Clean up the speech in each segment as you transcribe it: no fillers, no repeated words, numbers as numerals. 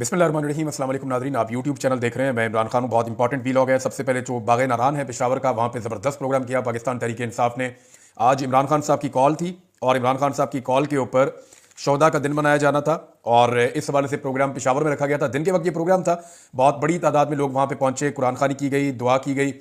बिस्मिल्लाहिर्रहमानिर्रहीम। अस्सलाम वालेकुम नाज़रीन, आप यूट्यूब चैनल देख रहे हैं। मैं इमरान खान हूँ। बहुत इंपॉर्टेंट वीलॉग है। सबसे पहले जो बाग़ नारान है पेशावर का, वहाँ पे ज़बरदस्त प्रोग्राम किया पाकिस्तान तहरीक इंसाफ ने। आज इमरान खान साहब की कॉल थी और इमरान खान साहब की कॉल के ऊपर शोहदा का दिन मनाया जाना था और इस हवाले से प्रोग्राम पेशावर में रखा गया था। दिन के वक्त ये प्रोग्राम था, बहुत बड़ी तादाद में लोग वहाँ पर पहुँचे, कुरान खानी की गई, दुआ की गई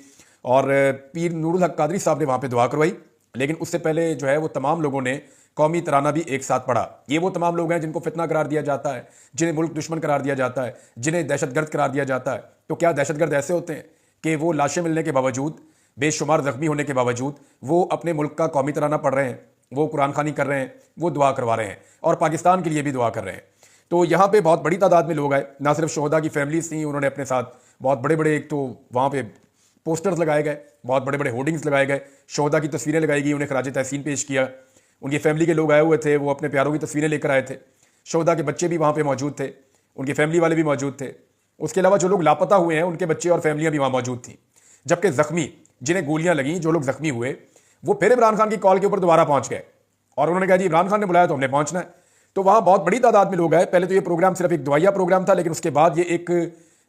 और पीर नूरुल हक कादरी साहब ने वहाँ पर दुआ करवाई। लेकिन उससे पहले जो है वो तमाम लोगों ने कौमी तराना भी एक साथ पढ़ा। ये वो तमाम लोग हैं जिनको फितना करार दिया जाता है, जिन्हें मुल्क दुश्मन करार दिया जाता है, जिन्हें दहशतगर्द करार दिया जाता है। तो क्या दहशतगर्द ऐसे होते हैं कि वो लाशें मिलने के बावजूद, बेशुमार जख्मी होने के बावजूद वो अपने मुल्क का कौमी तराना पढ़ रहे हैं, वो कुरान खानी कर रहे हैं, वो दुआ करवा रहे हैं और पाकिस्तान के लिए भी दुआ कर रहे हैं। तो यहाँ पे बहुत बड़ी तादाद में लोग आए। ना सिर्फ शोहदा की फैमिलीज थी, उन्होंने अपने साथ बहुत बड़े बड़े, एक तो वहाँ पे पोस्टर्स लगाए गए, बहुत बड़े बड़े होर्डिंग्स लगाए गए, शोहदा की तस्वीरें लगाई गई, उन्हें खराज तहसीन पेश किया। उनकी फैमिली के लोग आए हुए थे, वो अपने प्यारों की तस्वीरें लेकर आए थे। शोहदा के बच्चे भी वहाँ पे मौजूद थे, उनकी फैमिली वाले भी मौजूद थे। उसके अलावा जो लोग लापता हुए हैं उनके बच्चे और फैमिलियाँ भी वहाँ मौजूद थी। जबकि जख्मी, जिन्हें गोलियाँ लगीं, जो लोग जख्मी हुए, वो फिर इमरान खान की कॉल के ऊपर दोबारा पहुँच गए और उन्होंने कहा जी इमरान खान ने बुलाया तो हमने पहुँचना है। तो वहाँ बहुत बड़ी तादाद में लोग आए। पहले तो ये प्रोग्राम सिर्फ एक दुआया प्रोग्राम था, लेकिन उसके बाद ये एक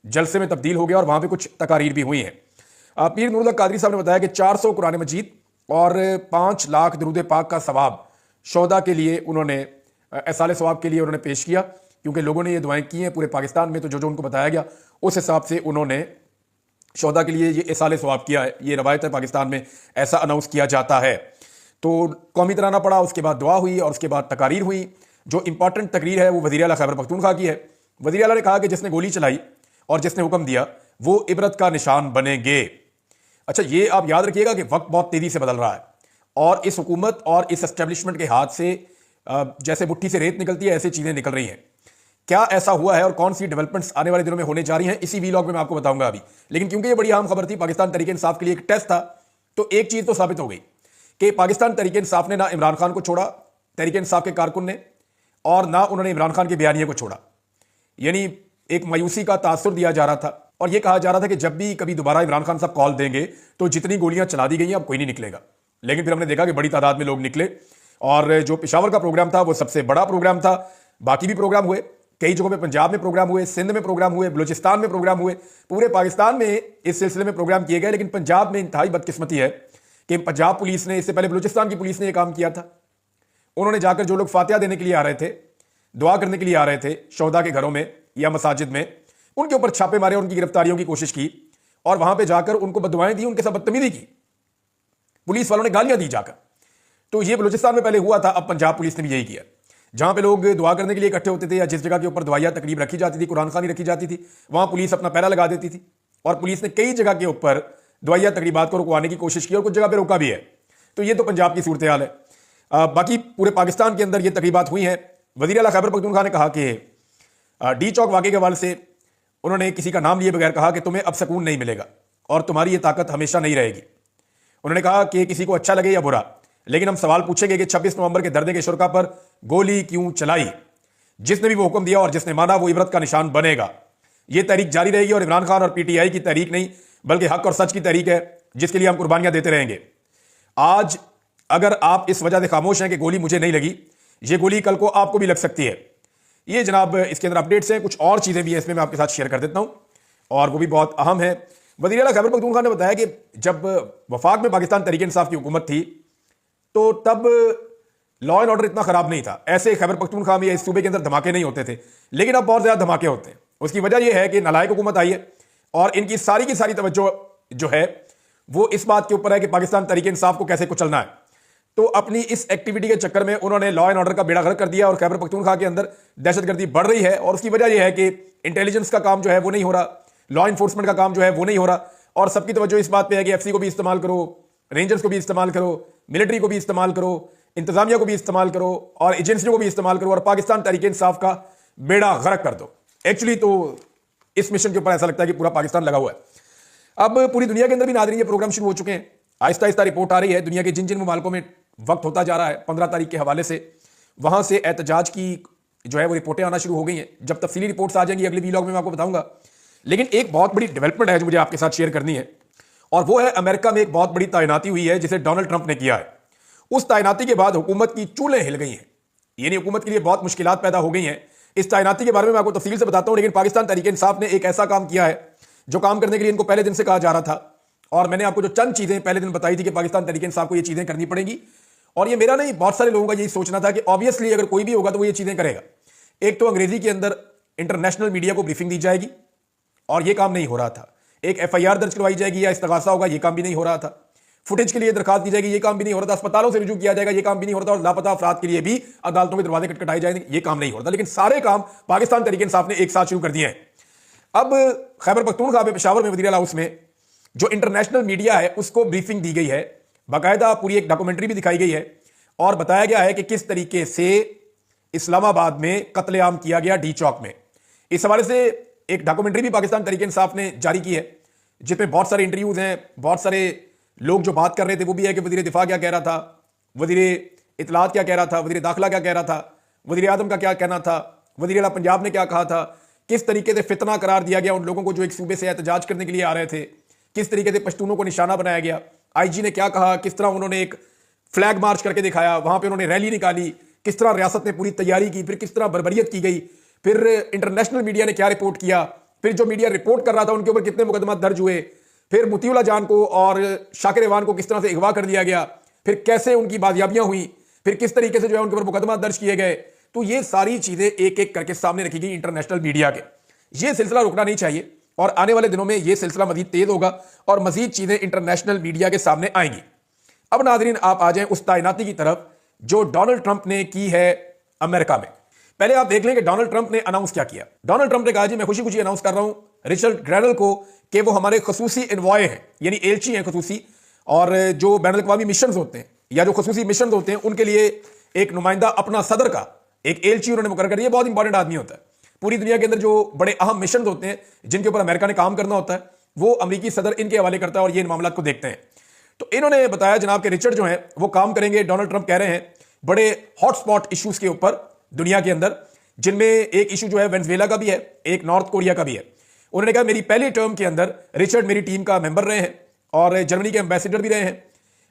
जलसे में तब्दील हो गया और वहाँ पर कुछ तकारीर भी हुई हैं। पीर नूरुल हक कादरी साहब ने बताया कि 400 कुरान मजीद और 5 लाख दरूद पाक का सवाब शोहदा के लिए उन्होंने, एसाले सवाब के लिए उन्होंने पेश किया, क्योंकि लोगों ने ये दुआएं की हैं पूरे पाकिस्तान में। तो जो जो उनको बताया गया उस हिसाब से उन्होंने शोहदा के लिए ये एसाले सवाब किया है। ये रवायत है, पाकिस्तान में ऐसा अनाउंस किया जाता है। तो कौमी तराना पड़ा, उसके बाद दुआ हुई और उसके बाद तकारीर हुई। जो इंपॉर्टेंट तकरीर है वो वज़ीर आला खैबर पख्तूनख्वा की है। वज़ीर आला ने कहा कि जिसने गोली चलाई और जिसने हुक्म दिया वो इबरत का निशान बनेंगे। अच्छा, ये आप याद रखिएगा कि वक्त बहुत तेजी से बदल रहा है और इस हुकूमत और इस एस्टेब्लिशमेंट के हाथ से जैसे मुट्ठी से रेत निकलती है ऐसी चीजें निकल रही हैं। क्या ऐसा हुआ है और कौन सी डेवलपमेंट्स आने वाले दिनों में होने जा रही हैं, इसी वीलॉग में मैं आपको बताऊंगा अभी। लेकिन क्योंकि ये बड़ी अहम खबर थी, पाकिस्तान तहरीक इंसाफ के लिए एक टेस्ट था, तो एक चीज तो साबित हो गई कि पाकिस्तान तहरीक इंसाफ ने ना इमरान खान को छोड़ा, तहरीक इंसाफ के कारकुन ने, और ना उन्होंने इमरान खान के बयानिए को छोड़ा। यानी एक मायूसी का तासुर दिया जा रहा था और यह कहा जा रहा था कि जब भी कभी दोबारा इमरान खान साहब कॉल देंगे तो जितनी गोलियां चला दी गई हैं अब कोई नहीं निकलेगा। लेकिन फिर हमने देखा कि बड़ी तादाद में लोग निकले और जो पेशावर का प्रोग्राम था वो सबसे बड़ा प्रोग्राम था। बाकी भी प्रोग्राम हुए, कई जगहों पे पंजाब में प्रोग्राम हुए, सिंध में प्रोग्राम हुए, बलूचिस्तान में प्रोग्राम हुए, पूरे पाकिस्तान में इस सिलसिले में प्रोग्राम किए गए। लेकिन पंजाब में इंतहाई बदकिस्मती है कि पंजाब पुलिस ने, इससे पहले बलूचिस्तान की पुलिस ने यह काम किया था। उन्होंने जाकर जो लोग फातिहा देने के लिए आ रहे थे, दुआ करने के लिए आ रहे थे शोहदा के घरों में या मसाजिद में, उनके ऊपर छापे मारे, उनकी गिरफ्तारियों की कोशिश की और वहां पे जाकर उनको बददुआएं दी, उनके साथ बदतमीजी की, पुलिस वालों ने गालियां दी जाकर। तो ये बलूचिस्तान में पहले हुआ था, अब पंजाब पुलिस ने भी यही किया। जहां पे लोग दुआ करने के लिए इकट्ठे होते थे या जिस जगह के ऊपर दुआया तकरीब रखी जाती थी, कुरान खानी रखी जाती थी, वहां पुलिस अपना पहरा लगा देती थी और पुलिस ने कई जगह के ऊपर दुआया तकरीबात को रुकवाने की कोशिश की और कुछ जगह पर रोका भी है। तो ये तो पंजाब की सूरत हाल है। बाकी पूरे पाकिस्तान के अंदर ये तकरीबात हुई हैं। वज़ीर आला खैबर पख्तूनख्वा ने कहा कि डी चौक वाक़े के हवाले से उन्होंने किसी का नाम लिए बगैर कहा कि तुम्हें अब सुकून नहीं मिलेगा और तुम्हारी ये ताकत हमेशा नहीं रहेगी। उन्होंने कहा कि किसी को अच्छा लगे या बुरा, लेकिन हम सवाल पूछेंगे कि 26 नवंबर के दर्दे के शुरका पर गोली क्यों चलाई। जिसने भी वो हुक्म दिया और जिसने माना वो इबरत का निशान बनेगा। ये तहरीक जारी रहेगी और इमरान खान और पीटीआई की तहरीक नहीं बल्कि हक और सच की तहरीक है, जिसके लिए हम कुर्बानियां देते रहेंगे। आज अगर आप इस वजह से खामोश हैं कि गोली मुझे नहीं लगी, ये गोली कल को आपको भी लग सकती है। ये जनाब इसके अंदर अपडेट्स हैं, कुछ और चीजें भी हैं, इसमें मैं आपके साथ शेयर कर देता हूं और वो भी बहुत अहम है। वज़ीर आला खैबर पख्तूनख्वा ने बताया कि जब वफाक में पाकिस्तान तहरीक इंसाफ की हुकूमत थी तो तब लॉ एंड ऑर्डर इतना खराब नहीं था, ऐसे खैबर पख्तूनख्वा में इस सूबे के अंदर धमाके नहीं होते थे। लेकिन अब बहुत ज्यादा धमाके होते हैं। उसकी वजह यह है कि नालायक हुकूमत आई है और इनकी सारी की सारी तवज्जो जो है वो इस बात के ऊपर है कि पाकिस्तान तहरीक इंसाफ को कैसे कुचलना है। तो अपनी इस एक्टिविटी के चक्कर में उन्होंने लॉ एंड ऑर्डर का बेड़ा गर्क कर दिया और खैबर पख्तूनख्वा के अंदर दहशतगर्दी बढ़ रही है। और उसकी वजह यह है कि इंटेलिजेंस का काम जो है वो नहीं हो रहा, लॉ इन्फोर्समेंट का काम जो है वो नहीं हो रहा और सबकी तवज्जो इस बात पे है कि एफसी को भी इस्तेमाल करो, रेंजर्स को भी इस्तेमाल करो, मिलिट्री को भी इस्तेमाल करो, इंतजामिया को भी इस्तेमाल करो और एजेंसियों को भी इस्तेमाल करो और पाकिस्तान तहरीक इंसाफ का बेड़ा गर्क कर दो। एक्चुअली तो इस मिशन के ऊपर ऐसा लगता है कि पूरा पाकिस्तान लगा हुआ है। अब पूरी दुनिया के अंदर भी नाज़रीन ये प्रोग्राम शुरू हो चुके हैं। आहिस्ता आहिस्ता रिपोर्ट आ रही है दुनिया के जिन जिन मुमालिकों में वक्त होता जा रहा है 15 तारीख के हवाले से, वहां से एहतजाज की जो है वो रिपोर्टें आना शुरू हो गई हैं। जब तफसीली रिपोर्ट्स आ जाएंगी अगले वीलॉग में मैं आपको बताऊंगा। लेकिन एक बहुत बड़ी डेवलपमेंट है जो मुझे आपके साथ शेयर करनी है और वो है अमेरिका में एक बहुत बड़ी तैनाती हुई है जिसे डोनाल्ड ट्रंप ने किया है। उस तैनाती के बाद हुकूमत की चूल्हें हिल गई हैं, यानी हुकूमत के लिए बहुत मुश्किलात पैदा हो गई हैं इस तैनाती के बारे में मैं आपको तफसील से बताता हूं, लेकिन पाकिस्तान तहरीक इंसाफ ने एक ऐसा काम किया है जो काम करने के लिए इनको पहले दिन से कहा जा रहा था, और मैंने आपको जो चंद चीजें पहले दिन बताई थी कि पाकिस्तान तहरीक इंसाफ को ये चीजें करनी पड़ेगी, और ये मेरा नहीं, बहुत सारे लोगों का यही सोचना था कि ऑब्वियसली अगर कोई भी होगा तो वो ये चीजें करेगा। एक तो अंग्रेजी के अंदर इंटरनेशनल मीडिया को ब्रीफिंग दी जाएगी, और ये काम नहीं हो रहा था। एक FIR दर्ज करवाई जाएगी या इस्तगासा होगा, ये काम भी नहीं हो रहा था। फुटेज के लिए दरखास्त दी जाएगी, ये काम भी नहीं हो रहा था। अस्पतालों से रुजू किया जाएगा, ये काम भी नहीं हो रहा था। और लापता अफराद के लिए भी अदालतों के दरवाजे खटखटाए जाएंगे, ये काम नहीं हो रहा था। लेकिन सारे काम पाकिस्तान तहरीक इंसाफ ने एक साथ शुरू कर दिए हैं। अब खैबर पख्तूनख्वा में पेशावर में वज़ीर आला हाउस में जो इंटरनेशनल मीडिया है उसको ब्रीफिंग दी गई है, बाकायदा पूरी एक डॉक्यूमेंट्री भी दिखाई गई है, और बताया गया है कि किस तरीके से इस्लामाबाद में कत्लेआम किया गया डी चौक में। इस हवाले से एक डॉक्यूमेंट्री भी पाकिस्तान तहरीक इंसाफ ने जारी की है, जिसमें बहुत सारे इंटरव्यूज हैं, बहुत सारे लोग जो बात कर रहे थे। वो भी है कि वज़ीर दिफा क्या कह रहा था, वज़ीर इत्तलात क्या कह रहा था, वज़ीर दाखिला क्या कह रहा था, वज़ीर आज़म का क्या कहना था, वज़ीर आला पंजाब ने क्या कहा था, किस तरीके से फितना करार दिया गया उन लोगों को जो एक सूबे से एहतजाज करने के लिए आ रहे थे, किस तरीके से पश्तूनों को निशाना बनाया गया। IG ने क्या कहा, किस तरह उन्होंने एक फ्लैग मार्च करके दिखाया, वहां पर उन्होंने रैली निकाली, किस तरह रियासत ने पूरी तैयारी की, फिर किस तरह बर्बरियत की गई, फिर इंटरनेशनल मीडिया ने क्या रिपोर्ट किया, फिर जो मीडिया रिपोर्ट कर रहा था उनके ऊपर कितने मुकदमा दर्ज हुए, फिर मुतीउल्लाह जान को और शाकिर इवान को किस तरह से अगवा कर दिया गया, फिर कैसे उनकी बाजियाबियां हुई, फिर किस तरीके से जो है उनके ऊपर मुकदमा दर्ज किए गए। तो ये सारी चीजें एक एक करके सामने रखी गई इंटरनेशनल मीडिया के। ये सिलसिला रुकना नहीं चाहिए, और आने वाले दिनों में ये सिलसिला मजीद तेज होगा और मजीद चीजें इंटरनेशनल मीडिया के सामने आएंगी। अब नाज़रीन आप आ जाएं उस तैनाती की तरफ जो डोनाल्ड ट्रंप ने की है अमेरिका में। पहले आप देख लें कि डोनाल्ड ट्रंप ने अनाउंस क्या किया। डोनाल्ड ट्रंप ने कहा जी मैं खुशी खुशी अनाउंस कर रहा हूं रिचर्ड ग्रेनल को कि वो हमारे खसूसी इन्वॉय हैं, यानी एलची हैं खसूसी, और जो बैनुल अक़वामी मिशन होते हैं या जो खसूसी मिशन होते हैं उनके लिए एक नुमाइंदा अपना सदर का एक एलची उन्होंने मुकर्रर कर दिया। बहुत इंपॉर्टेंट आदमी होता है पूरी दुनिया के अंदर, जो बड़े अहम मिशन होते हैं जिनके ऊपर अमेरिका ने काम करना होता है, वो अमेरिकी सदर इनके हवाले करता है और ये इन मामलों को देखते हैं। तो इन्होंने बताया जनाब के रिचर्ड जो है वो काम करेंगे, डोनाल्ड ट्रंप कह रहे हैं, बड़े हॉटस्पॉट इश्यूज के ऊपर दुनिया के अंदर, जिनमें एक इशू जो है वेनेजुएला का भी है, एक नॉर्थ कोरिया का भी है। उन्होंने कहा मेरी पहली टर्म के अंदर रिचर्ड मेरी टीम का मेंबर रहे हैं और जर्मनी के एम्बेसडर भी रहे हैं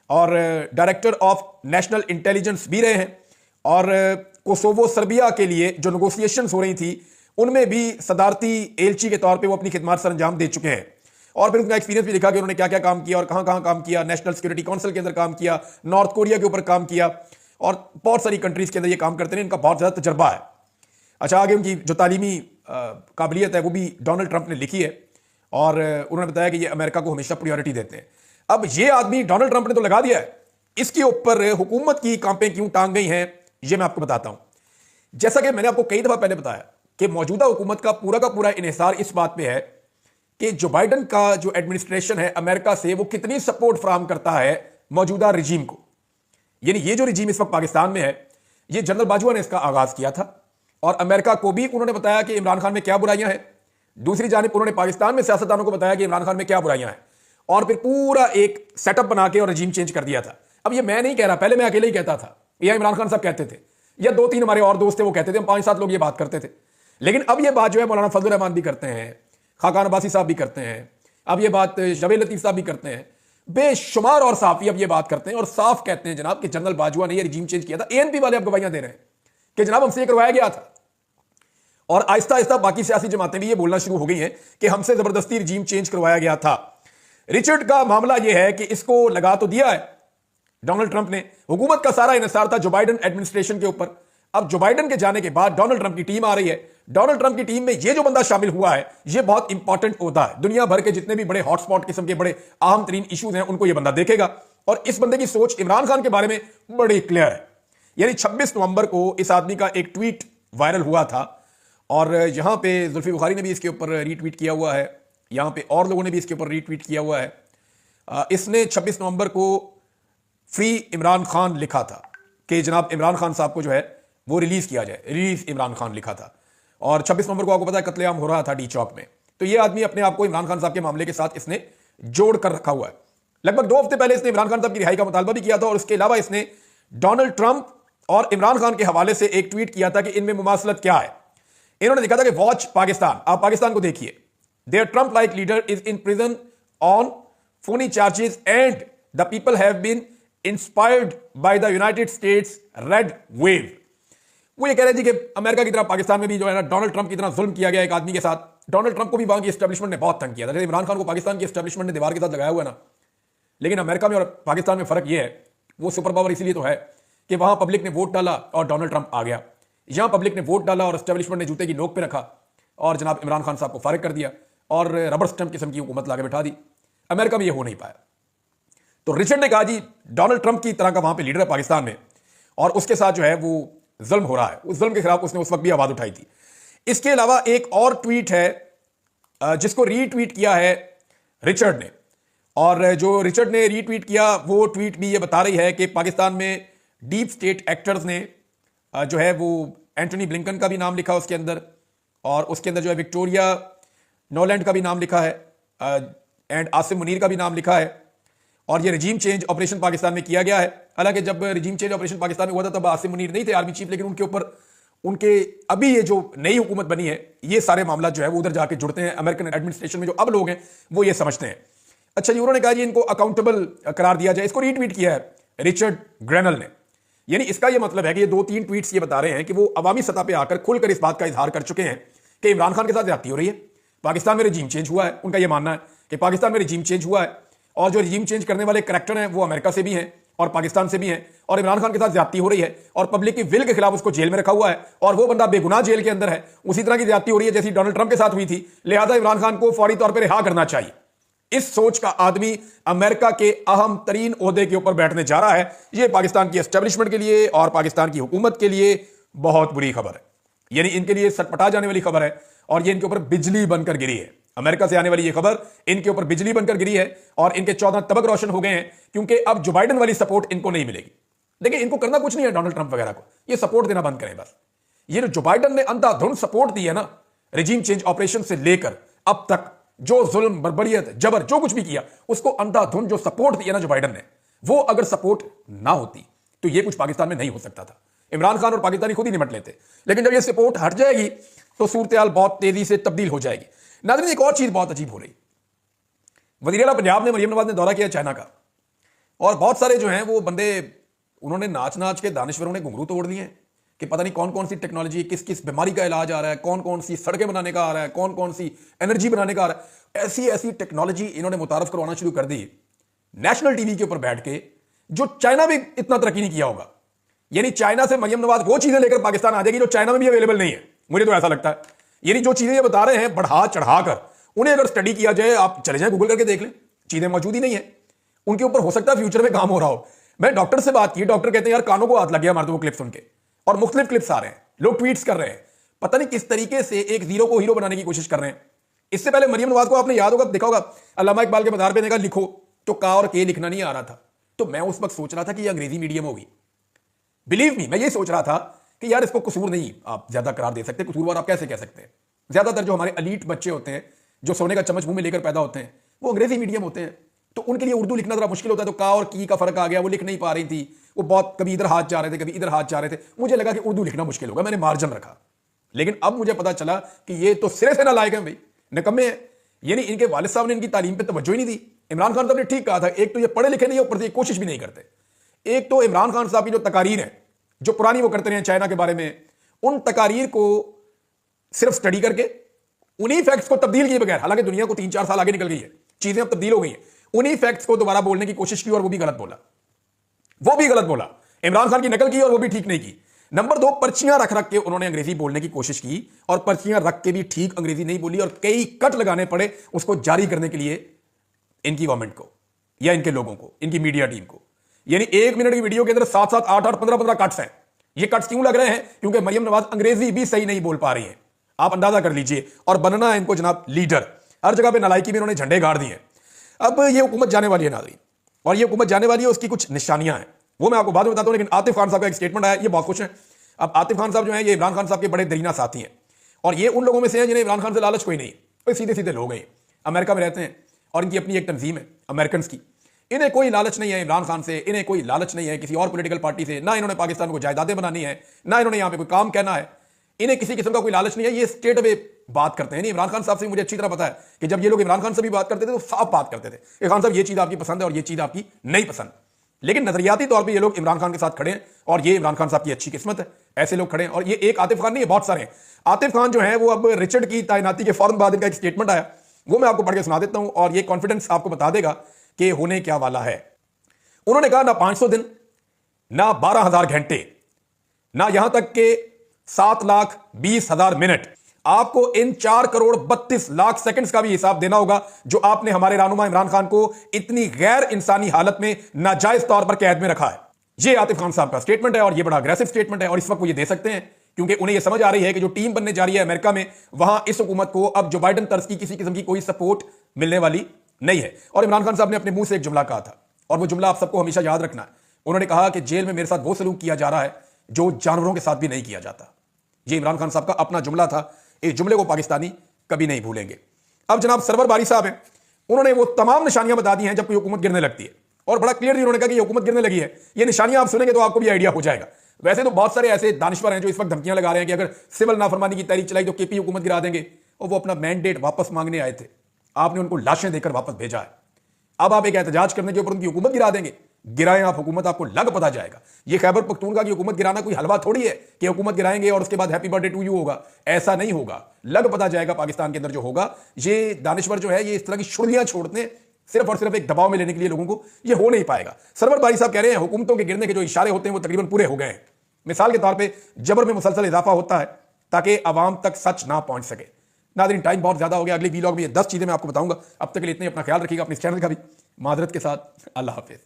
और डायरेक्टर ऑफ नेशनल इंटेलिजेंस भी रहे हैं, और कोसोवो सर्बिया के लिए जो नेगोशिएशंस हो रही थी उनमें भी सदारती एलची के तौर पे वो अपनी खिदमत सर अंजाम दे चुके हैं। और फिर उनका एक्सपीरियंस भी लिखा कि उन्होंने क्या क्या काम किया और कहां कहां काम किया, नेशनल सिक्योरिटी काउंसिल के अंदर काम किया, नॉर्थ कोरिया के ऊपर काम किया, और बहुत सारी कंट्रीज के अंदर ये काम करते हैं, इनका बहुत ज्यादा तजर्बा है। अच्छा, आगे उनकी जो तालीमी काबिलियत है वो भी डोनाल्ड ट्रंप ने लिखी है, और उन्होंने बताया कि ये अमेरिका को हमेशा प्रायोरिटी देते हैं। अब ये आदमी डोनाल्ड ट्रंप ने तो लगा दिया है, इसके ऊपर हुकूमत की कांपें क्यों टांग गई हैं ये मैं आपको बताता हूं। जैसा कि मैंने आपको कई दफा पहले बताया कि मौजूदा हुकूमत का पूरा इन्हिसार इस बात पे है कि जो बाइडन का जो एडमिनिस्ट्रेशन है अमेरिका से, वो कितनी सपोर्ट फराहम करता है मौजूदा रिजीम को। यानी ये जो रिजीम इस वक्त पाकिस्तान में है, ये जनरल बाजवा ने इसका आगाज किया था, और अमेरिका को भी उन्होंने बताया कि इमरान खान में क्या बुराइयां हैं। दूसरी जानिब उन्होंने पाकिस्तान में सियासतदानों को बताया कि इमरान खान में क्या बुराइयां हैं, और फिर पूरा एक सेटअप बना के और रजीम चेंज कर दिया था। अब ये मैं नहीं कह रहा, पहले मैं अकेले ही कहता था, या इमरान खान साहब कहते थे, या 2-3 हमारे और दोस्त थे वो कहते थे, हम 5-7 लोग ये बात करते थे। लेकिन अब ये बात जो है मौलाना फजल रहमान भी करते हैं, खाकान अब्बासी साहब भी करते हैं, अब ये बात जवेद लतीफ साहब भी करते हैं, बेशुमार और साफी अब ये बात करते हैं और साफ कहते हैं जनाब कि जनरल बाजवा ने ये रिजीम चेंज किया था। ANP वाले अब गवाहियां दे रहे हैं कि जनाब हमसे ये करवाया गया था, और आहिस्ता आहिस्ता बाकी सियासी जमातें भी ये बोलना शुरू हो गई हैं कि हमसे जबरदस्ती रिजीम चेंज करवाया गया था। रिचर्ड का मामला यह है कि इसको लगा तो दिया है डोनाल्ड ट्रंप ने, हुकूमत का सारा इन्हिसार था जो बाइडन एडमिनिस्ट्रेशन के ऊपर। अब जो बाइडन के जाने के बाद डोनाल्ड ट्रंप की टीम आ रही है, डोनाल्ड ट्रंप की टीम में ये जो बंदा शामिल हुआ है ये बहुत इंपॉर्टेंट होता है। दुनिया भर के जितने भी बड़े हॉटस्पॉट किस्म के बड़े अहम तरीन इश्यूज हैं उनको ये बंदा देखेगा, और इस बंदे की सोच इमरान खान के बारे में बड़ी क्लियर है। यानी 26 नवंबर को इस आदमी का एक ट्वीट वायरल हुआ था, और यहां पे जुल्फी बुखारी ने भी इसके ऊपर रीट्वीट किया हुआ है, यहां पे और लोगों ने भी इसके ऊपर रीट्वीट किया हुआ है। इसने 26 नवंबर को फ्री इमरान खान लिखा था कि जनाब इमरान खान साहब को जो है वो रिलीज किया जाए, रिलीज इमरान खान लिखा था, और 26 नवंबर को आपको पता है कत्लेआम हो रहा था डी चौक में। तो ये आदमी अपने आप को इमरान खान साहब के मामले के साथ इसने जोड़ कर रखा हुआ है। लगभग 2 हफ्ते पहले इसने इमरान खान साहब की रिहाई का मुतालबा भी किया था, और उसके अलावा इसने डोनाल्ड ट्रंप और इमरान खान के हवाले से एक ट्वीट किया था कि इनमें मुमासलत क्या है। इन्होंने लिखा था कि वॉच पाकिस्तान, आप पाकिस्तान को देखिए, there Trump like leader is in prison on phony charges and the people have been inspired by the United States red wave. वो ये कह रहे थे कि अमेरिका की तरह पाकिस्तान में भी जो है ना डोनाल्ड ट्रंप की तरह जुल्म किया गया एक आदमी के साथ। डोनाल्ड ट्रंप को भी वहां की एस्टेब्लिशमेंट ने बहुत तंग किया था। जैसे इमरान खान को पाकिस्तान की एस्टेब्लिशमेंट ने दीवार के साथ लगाया हुआ है ना, लेकिन अमेरिका में और पाकिस्तान में फर्क ये है, वो सुपर पावर इसलिए तो है कि वहां पब्लिक ने वोट डाला और डोनाल्ड ट्रंप आ गया। यहां पब्लिक ने वोट डाला और एस्टेब्लिशमेंट ने जूते की नोक पे रखा और जनाब इमरान खान साहब को फारिग कर दिया और रबर स्टंप किस्म की हुकूमत लाके बैठा दी। अमेरिका में ये हो नहीं पाया। तो रिचर्ड ने कहा जी डोनाल्ड ट्रंप की तरह का वहां पे लीडर है पाकिस्तान में और उसके साथ जो है वो जुल्म हो रहा है। उस जुल्म के खिलाफ उसने उस वक्त भी आवाज उठाई थी। इसके अलावा एक और ट्वीट है जिसको रीट्वीट किया है रिचर्ड ने, और जो रिचर्ड ने रीट्वीट किया वो ट्वीट भी ये बता रही है कि पाकिस्तान में डीप स्टेट एक्टर्स ने जो है वो एंटनी ब्लिंकन का भी नाम लिखा उसके अंदर, और उसके अंदर जो है विक्टोरिया नोलैंड का भी नाम लिखा है एंड आसिम मुनीर का भी नाम लिखा है। और ये रिजीम चेंज ऑपरेशन पाकिस्तान में किया गया है। हालांकि जब रिजीम चेंज ऑपरेशन पाकिस्तान में हुआ था तब आसिम मुनीर नहीं थे आर्मी चीफ, लेकिन उनके ऊपर उनके अभी ये जो नई हुकूमत बनी है ये सारे मामला जो है वो उधर जाके जुड़ते हैं। अमेरिकन एडमिनिस्ट्रेशन में जो अब लोग हैं वो ये समझते हैं। अच्छा जी, उन्होंने कहा जी इनको अकाउंटेबल करार दिया जाए। इसको रीट्वीट किया है रिचर्ड ग्रेनल ने। यानी इसका ये मतलब है कि ये 2-3 ट्वीट्स ये बता रहे हैं कि वो अवामी सतह पे आकर खुलकर इस बात का इजहार कर चुके हैं कि इमरान खान के साथ ज्यादती हो रही है, पाकिस्तान में रिजीम चेंज हुआ है। उनका ये मानना है कि पाकिस्तान में रिजीम चेंज हुआ है और जो रिजीम चेंज करने वाले करैक्टर हैं वो अमेरिका से भी हैं और पाकिस्तान से भी हैं, और इमरान खान के साथ ज्यादती हो रही है और पब्लिक की विल के खिलाफ उसको जेल में रखा हुआ है और वो बंदा बेगुनाह जेल के अंदर है। उसी तरह की ज्यादती हो रही है जैसी डोनाल्ड ट्रंप के साथ हुई थी, लिहाजा इमरान खान को फौरी तौर पर रिहा करना चाहिए। इस सोच का आदमी अमेरिका के अहम तरीन ओहदे के ऊपर बैठने जा रहा है। यह पाकिस्तान की एस्टेब्लिशमेंट के लिए और पाकिस्तान की हुकूमत के लिए बहुत बुरी खबर है। यानी इनके लिए सटपटा जाने वाली खबर है और ये इनके ऊपर बिजली बनकर गिरी है। अमेरिका से आने वाली ये खबर इनके ऊपर बिजली बनकर गिरी है और इनके 14 तबक रोशन हो गए हैं, क्योंकि अब जो बाइडेन वाली सपोर्ट इनको नहीं मिलेगी। देखिए इनको करना कुछ नहीं है डोनाल्ड ट्रंप वगैरह को, ये सपोर्ट देना बंद करें बस। ये जो बाइडेन ने अंधाधुंध सपोर्ट दी है ना रिजीम चेंज ऑपरेशन से लेकर अब तक, जो जुल्म बर्बरियत जबर जो कुछ भी किया उसको अंधाधुंध जो सपोर्ट दिया ना जो बाइडेन ने, वो अगर सपोर्ट ना होती तो ये कुछ पाकिस्तान में नहीं हो सकता था। इमरान खान और पाकिस्तानी खुद ही निपट लेते। लेकिन जब ये सपोर्ट हट जाएगी तो सूरत-ए-हाल बहुत तेजी से तब्दील हो जाएगी। नाज़रीन एक और चीज बहुत अजीब हो रही, वज़ीर-ए-आला पंजाब ने मरियम नवाज ने दौरा किया चाइना का, और बहुत सारे जो हैं वो बंदे उन्होंने नाच नाच के दानिश्वरों ने घुंघरू तोड़ दिए कि पता नहीं कौन कौन सी टेक्नोलॉजी, किस किस बीमारी का इलाज आ रहा है, कौन कौन सी सड़कें बनाने का आ रहा है, कौन कौन सी एनर्जी बनाने का आ रहा है। ऐसी ऐसी टेक्नोलॉजी इन्होंने मुतारफ करवाना शुरू कर दी नेशनल टीवी के ऊपर बैठ के, जो चाइना भी इतना तरक्की नहीं किया होगा। यानी चाइना से मरियम नवाज वो चीजें लेकर पाकिस्तान आ जाएगी जो चाइना में भी अवेलेबल नहीं है, मुझे तो ऐसा लगता है। यानी जो चीजें ये बता रहे हैं बढ़ा चढ़ाकर, उन्हें अगर स्टडी किया जाए, आप चले जाए गूगल करके देख लें, चीजें मौजूद ही नहीं है। उनके ऊपर हो सकता है फ्यूचर में काम हो रहा हो। मैं डॉक्टर से बात की, डॉक्टर कहते हैं यार कानों को हाथ लग गया हमारे, तो वो क्लिप सुन के, और मुख्तलिफ क्लिप्स आ रहे हैं, लोग ट्वीट्स कर रहे हैं, पता नहीं किस तरीके से एक जीरो को हीरो बनाने की कोशिश कर रहे हैं। इससे पहले मरियम नवाज को आपने याद होगा, देखा होगा, अल्लामा इकबाल के मदार पे ने कहा लिखो, तो का और के लिखना नहीं आ रहा था। तो मैं उस वक्त सोच रहा था कि ये अंग्रेजी मीडियम होगी। बिलीव मी, मैं ये सोच रहा था कि यार इसको कसूर नहीं आप ज्यादा करार दे सकते, कसूरवार आप कैसे कह सकते हैं। ज्यादातर जो हमारे अलीट बच्चे होते हैं, जो सोने का चम्मच मुंह में लेकर पैदा होते हैं, वो अंग्रेजी मीडियम होते हैं, तो उनके लिए उर्दू लिखना जरा मुश्किल होता है। तो का और की का फर्क आ गया, वो लिख नहीं पा रही थी, वो बहुत कभी इधर हाथ जा रहे थे, कभी इधर हाथ जा रहे थे। मुझे लगा कि उर्दू लिखना मुश्किल होगा, मैंने मार्जिन रखा। लेकिन अब मुझे पता चला कि ये तो सिरे से नालायक हैं भाई, निकम्मे हैं। यानी इनके वालिद साहब ने इनकी तालीम पे तवज्जो ही नहीं दी। इमरान खान साहब ने ठीक कहा था, एक तो ये पढ़े लिखे नहीं है, ऊपर से कोशिश भी नहीं करते। एक तो इमरान खान साहब की जो तकारीर है, जो पुरानी वो करते रहे चाइना के बारे में, उन तकारीर को सिर्फ स्टडी करके उन्हीं फैक्ट्स को तब्दील किए बगैर, हालांकि दुनिया को 3-4 साल आगे निकल गई है, चीजें अब तब्दील हो गई हैं, उन्हीं फैक्ट्स को दोबारा बोलने की कोशिश की और वो भी गलत बोला। वो भी गलत बोला, इमरान खान की नकल की और वो भी ठीक नहीं की। नंबर 2, पर्चियां रख रख के उन्होंने अंग्रेजी बोलने की कोशिश की और पर्चियां रख के भी ठीक अंग्रेजी नहीं बोली और कई कट लगाने पड़े उसको जारी करने के लिए इनकी गवर्नमेंट को या इनके लोगों को, इनकी मीडिया टीम को। यानी 1 मिनट की वीडियो के अंदर 7-7, 8-8, 15-15 कट्स हैं। ये कट्स क्यों लग रहे हैं? क्योंकि मरियम नवाज अंग्रेजी भी सही नहीं बोल पा रही है। आप अंदाजा कर लीजिए। और बनना है इनको जनाब लीडर, हर जगह पे नालायकी में इन्होंने झंडे गाड़ दिए। अब ये हुकूमत जाने वाली है नाज़रीन, और ये हुकूमत जाने वाली है, उसकी कुछ निशानियां हैं, वो मैं आपको बाद में बताता हूं। लेकिन आतिफ खान साहब का एक स्टेटमेंट आया, ये बहुत खुश है। अब आतिफ खान साहब जो है ये इमरान खान साहब के बड़े दरीना साथी हैं, और ये उन लोगों में से हैं जिन्हें इमरान खान से लालच कोई नहीं, कोई सीधे सीधे लोग हैं, अमेरिका में रहते हैं और इनकी अपनी एक तंजीम है अमेरिकन की। इन्हें कोई लालच नहीं है इमरान खान से, इन्हें कोई लालच नहीं है किसी और पॉलिटिकल पार्टी से, ना इन्होंने पाकिस्तान को जायदादें बनानी है, ना इन्होंने यहां पे कोई काम कहना है, इन्हें किसी किस्म का कोई लालच नहीं है। ये स्ट्रेट अवे बात करते हैं। नहीं, इमरान खान साहब से मुझे अच्छी तरह पता है कि जब ये लोग इमरान खान से भी बात करते थे तो साफ बात करते थे कि खान साहब ये चीज आपकी पसंद है और ये चीज आपकी नहीं पसंद। लेकिन नजरियाती तौर पे ये लोग इमरान खान के साथ खड़े हैं और ये इमरान खान साहब की अच्छी किस्मत है ऐसे लोग खड़े हैं। और ये एक आतिफ खान नहीं है, बहुत सारे हैं। आतिफ खान जो है वो अब रिचर्ड की तैनाती के फौरन बाद इनका एक स्टेटमेंट आया, वो मैं आपको पढ़ के सुना देता हूं और ये कॉन्फिडेंस आपको बता देगा कि होने क्या वाला है। उन्होंने कहा ना 500 दिन, ना 12,000 घंटे, ना यहां तक के 7,20,000 मिनट, आपको इन 4,32,00,000 सेकंड्स का भी हिसाब देना होगा जो आपने हमारे रहनुमा इमरान खान को इतनी गैर इंसानी हालत में नाजायज तौर पर कैद में रखा है। ये आतिफ खान साहब का स्टेटमेंट है और ये बड़ा अग्रेसिव स्टेटमेंट है और इस वक्त वो ये दे सकते हैं क्योंकि उन्हें ये समझ आ रही है कि जो टीम बनने जा रही है अमेरिका में, वहां इस हुकूमत को अब जो बाइडन तर्ज की किसी किस्म की कोई सपोर्ट मिलने वाली नहीं है। और इमरान खान साहब ने अपने मुंह से एक जुमला कहा था और वो जुमला आप सबको हमेशा याद रखना है। उन्होंने कहा कि जेल में मेरे साथ वो सलूक किया जा रहा है जो जानवरों के साथ भी नहीं किया जाता। ये इमरान खान साहब का अपना जुमला था। इस जुमले को पाकिस्तानी कभी नहीं भूलेंगे। अब जनाब सरवर बारी साहब हैं, उन्होंने वो तमाम निशानियां बता दी हैं जब कोई हुकूमत गिरने लगती है और बड़ा क्लियरली उन्होंने कहा कि ये हुकूमत गिरने लगी है। ये निशानियां आप सुनेंगे तो आपको भी आइडिया हो जाएगा। वैसे तो बहुत सारे ऐसे दानिश्वर हैं जो इस वक्त धमकियां लगा रहे हैं कि अगर सिविल नाफरमानी की तहरीक चलाई तो केपी हुकूमत गिरा देंगे, और वो अपना मैंडेट वापस मांगने आए थे, आपने उनको लाशें देकर वापस भेजा है। अब आप एक एहतजाज करने के ऊपर उनकी हुकूमत गिरा देंगे। गिराएं आप हुकूमत, आपको लग पता जाएगा। ये खैबर पख्तूनख्वा की हुकूमत गिराना कोई हलवा थोड़ी है कि हुकूमत गिराएंगे और उसके बाद हैप्पी बर्थडे टू यू होगा। ऐसा नहीं होगा, लग पता जाएगा पाकिस्तान के अंदर जो होगा। ये दानिश्वर जो है ये इस तरह की शुड़ियां छोड़ते हैं सिर्फ और सिर्फ एक दबाव में लेने के लिए लोगों को। ये हो नहीं पाएगा। सरवर बारी साहब कह रहे हैं हुकूमतों के गिरने के जो इशारे होते हैं वो तकरीबन पूरे हो गए हैं। मिसाल के तौर पर जबर में मुसलसल इजाफा होता है ताकि आवाम तक सच ना पहुंच सके। नाज़रीन टाइम बहुत ज्यादा हो गया, अगली वीलॉग में ये 10 चीजें मैं आपको बताऊंगा। अब तक के लिए इतने, अपना ख्याल रखिएगा, अपने चैनल का भी माजरत के साथ। अल्लाह हाफिज।